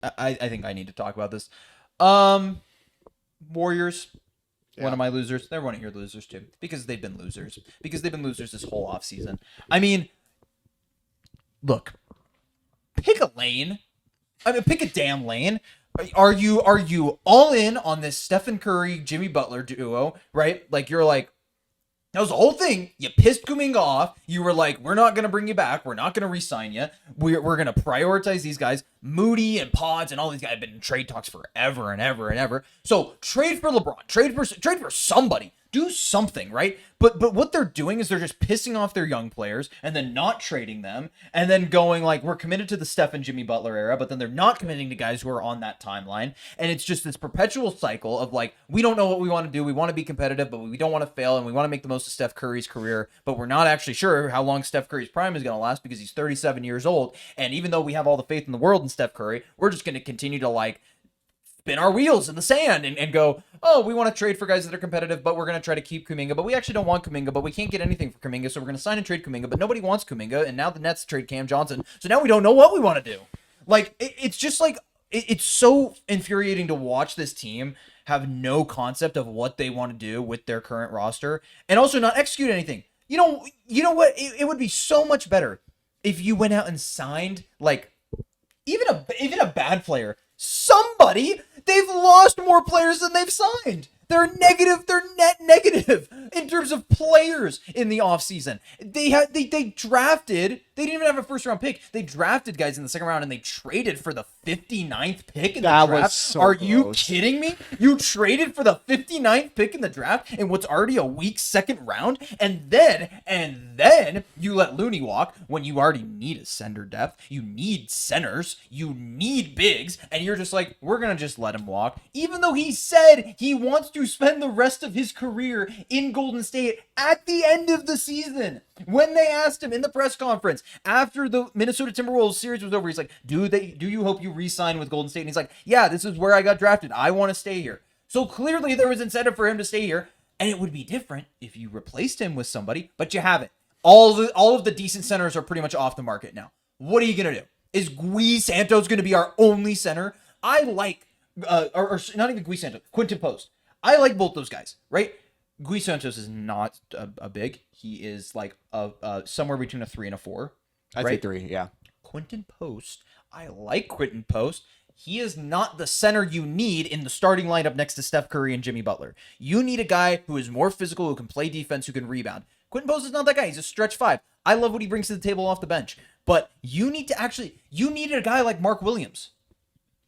I think I need to talk about this. Warriors. Yeah. One of my losers. They're one of your losers too, because they've been losers. Because they've been losers this whole offseason. I mean, look, pick a lane. I mean, pick a damn lane. Are you all in on this Stephen Curry Jimmy Butler duo? Right? Like you're like, that was the whole thing. You pissed Kuminga off. You were like, we're not going to bring you back. We're not going to re-sign you. We're going to prioritize these guys. Moody and Pods and all these guys have been in trade talks forever and ever and ever. So trade for LeBron. Trade for somebody. Do something, right? But what they're doing is they're just pissing off their young players and then not trading them and then going like, we're committed to the Steph and Jimmy Butler era, but then they're not committing to guys who are on that timeline. And it's just this perpetual cycle of like, we don't know what we want to do. We want to be competitive, but we don't want to fail, and we want to make the most of Steph Curry's career, but we're not actually sure how long Steph Curry's prime is going to last because he's 37 years old. And even though we have all the faith in the world in Steph Curry, we're just going to continue to like spin our wheels in the sand and go, oh, we want to trade for guys that are competitive, but we're going to try to keep Kuminga, but we actually don't want Kuminga, but we can't get anything for Kuminga, so we're going to sign and trade Kuminga, but nobody wants Kuminga, and now the Nets trade Cam Johnson, so now we don't know what we want to do. Like, it's just like, it's so infuriating to watch this team have no concept of what they want to do with their current roster, and also not execute anything. You know what? It would be so much better if you went out and signed, like, even a bad player, somebody. They've lost more players than they've signed. They're negative. They're net negative in terms of players in the offseason. They drafted. They didn't even have a first round pick. They drafted guys in the second round and they traded for the 59th pick in the draft. Was so Are you close. kidding me? You traded for the 59th pick in the draft in what's already a weak second round, and then you let Looney walk when you already need a center depth. You need centers. You need bigs, and you're just like, we're gonna just let him walk, even though he said he wants to spend the rest of his career in Golden State at the end of the season. When they asked him in the press conference after the Minnesota Timberwolves series was over, he's like, do you hope you re-sign with Golden State? And he's like, yeah, this is where I got drafted. I want to stay here. So clearly there was incentive for him to stay here, and it would be different if you replaced him with somebody, but you haven't. All of the decent centers are pretty much off the market now. What are you gonna do? Is Gui Santos gonna be our only center? I like, or not even Gui Santos, Quinton Post. I like both those guys, right? Gui Santos is not a big. He is like somewhere between a 3 and a 4. I'd say 3, yeah. Quinton Post. I like Quinton Post. He is not the center you need in the starting lineup next to Steph Curry and Jimmy Butler. You need a guy who is more physical, who can play defense, who can rebound. Quinton Post is not that guy. He's a stretch 5. I love what he brings to the table off the bench. But you needed a guy like Mark Williams.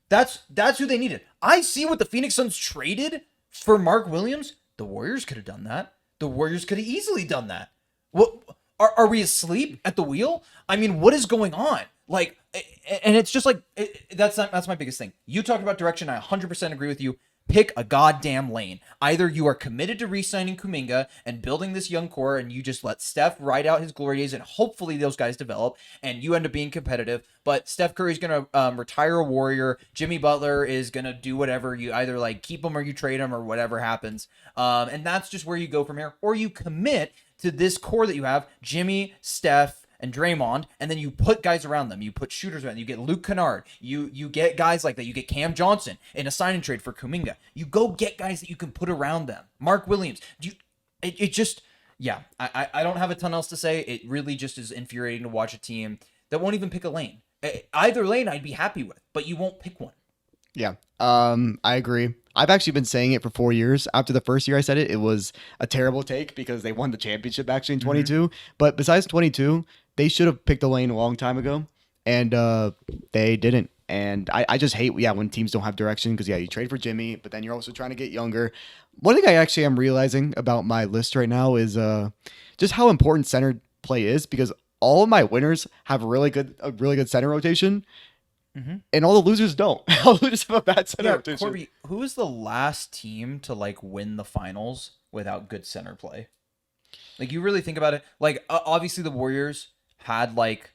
That's who they needed. I see what the Phoenix Suns traded for Mark Williams. The Warriors could have done that. The Warriors could have easily done that. What are we asleep at the wheel? I mean, what is going on? Like, and it's just like, that's my biggest thing. You talk about direction. I 100% agree with you. Pick a goddamn lane. Either you are committed to re-signing Kuminga and building this young core, and you just let Steph ride out his glory days, and hopefully those guys develop, and you end up being competitive. But Steph Curry's gonna retire a Warrior. Jimmy Butler is gonna do whatever. You either like keep him or you trade him or whatever happens. And that's just where you go from here. Or you commit to this core that you have: Jimmy, Steph, and Draymond, and then you put guys around them. You put shooters around them. You get Luke Kennard. You get guys like that. You get Cam Johnson in a sign and trade for Kuminga. You go get guys that you can put around them. Mark Williams. I don't have a ton else to say. It really just is infuriating to watch a team that won't even pick a lane. Either lane I'd be happy with, but you won't pick one. Yeah, I agree. I've actually been saying it for 4 years. After the first year I said it, it was a terrible take because they won the championship actually in 22. But besides 22, they should have picked a lane a long time ago, and they didn't. And I just hate, when teams don't have direction because, you trade for Jimmy, but then you're also trying to get younger. One thing I actually am realizing about my list right now is just how important center play is, because all of my winners have a really good center rotation. Mm-hmm. And all the losers don't. All the losers have a bad center rotation. Corby, who was the last team to like win the finals without good center play? Like, you really think about it. Like, obviously the Warriors had like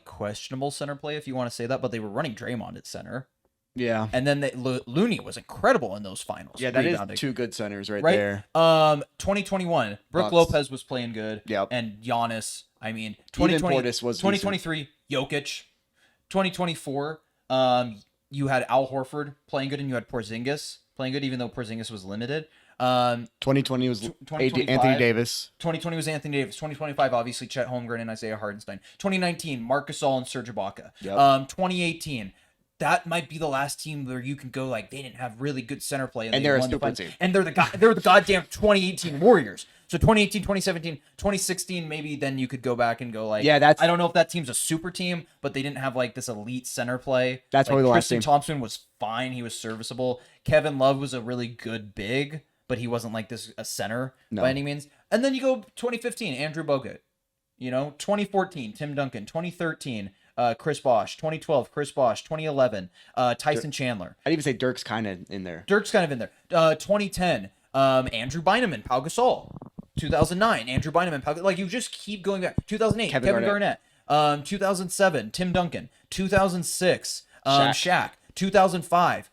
questionable center play, if you want to say that, but they were running Draymond at center. Yeah. And then Looney was incredible in those finals. Yeah, that rebounding. is 2 good centers right there. 2021, Brook Bucks. Lopez was playing good. Yep. And Giannis. I mean, Even Portis was 2023, Jokic. 2024, you had Al Horford playing good, and you had Porzingis playing good, even though Porzingis was limited. 2020 was 2025, Anthony Davis. 2020 was Anthony Davis. 2025, obviously, Chet Holmgren and Isaiah Hardenstein. 2019, Marc Gasol and Serge Ibaka. Yep. 2018, that might be the last team where you can go like they didn't have really good center play, And they they're a won the super finals. team. And they're the goddamn 2018 Warriors. So 2018, 2017, 2016, maybe then you could go back and go like, Yeah, that's- I don't know if that team's a super team, but they didn't have like this elite center play. That's like, probably the last Tristan team. Thompson was fine. He was serviceable. Kevin Love was a really good big, but he wasn't like a center No. by any means. And then you go 2015, Andrew Bogut. 2014, Tim Duncan. 2013, Chris Bosh. 2012, Chris Bosh. 2011, Tyson Chandler. I'd even say Dirk's kind of in there. Dirk's kind of in there. 2010, Andrew Bynum, Pau Gasol. 2009, Andrew Bynum, Pau Gasol. Like, you just keep going back. 2008, Kevin Garnett. 2007, Tim Duncan. 2006, Shaq. 2005,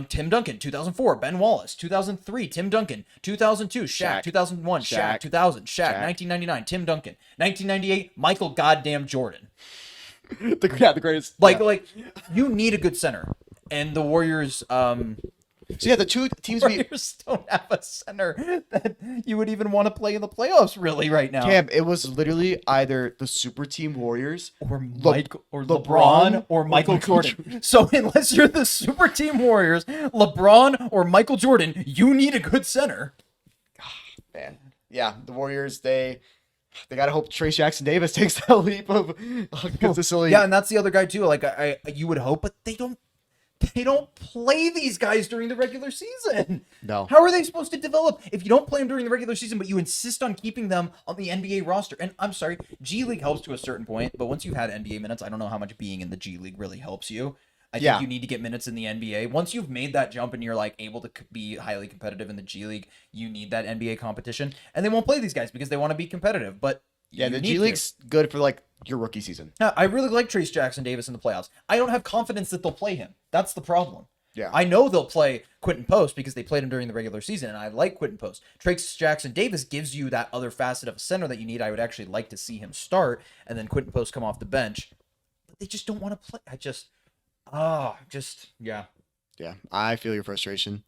Tim Duncan. 2004, Ben Wallace. 2003, Tim Duncan. 2002, Shaq. 2001, Shaq. 2000, Shaq. 1999, Tim Duncan. 1998, Michael goddamn Jordan. the greatest. Like you need a good center, and the Warriors. So yeah, the two teams we Warriors don't have a center that you would even want to play in the playoffs really right now. Cam, it was literally either the super team Warriors Or LeBron LeBron or Michael Michael Jordan. So unless you're the super team Warriors, LeBron or Michael Jordan, you need a good center. man. Yeah, the Warriors they gotta hope Trace Jackson Davis takes that leap of consistently. Yeah, and that's the other guy too. Like I you would hope, but they don't play these guys during the regular season. No. How are they supposed to develop if you don't play them during the regular season, but you insist on keeping them on the NBA roster? And I'm sorry, G League helps to a certain point, but once you've had NBA minutes, I don't know how much being in the G League really helps you. I think you need to get minutes in the NBA. Once you've made that jump and you're like able to be highly competitive in the G League, you need that NBA competition. And they won't play these guys because they want to be competitive. But Yeah, you the need G to. League's good for like your rookie season. Yeah, I really like Trace Jackson Davis in the playoffs. I don't have confidence that they'll play him. That's the problem. Yeah. I know they'll play Quentin Post because they played him during the regular season, and I like Quentin Post. Trace Jackson Davis gives you that other facet of a center that you need. I would actually like to see him start, and then Quentin Post come off the bench. But they just don't want to play. Yeah. Yeah, I feel your frustration.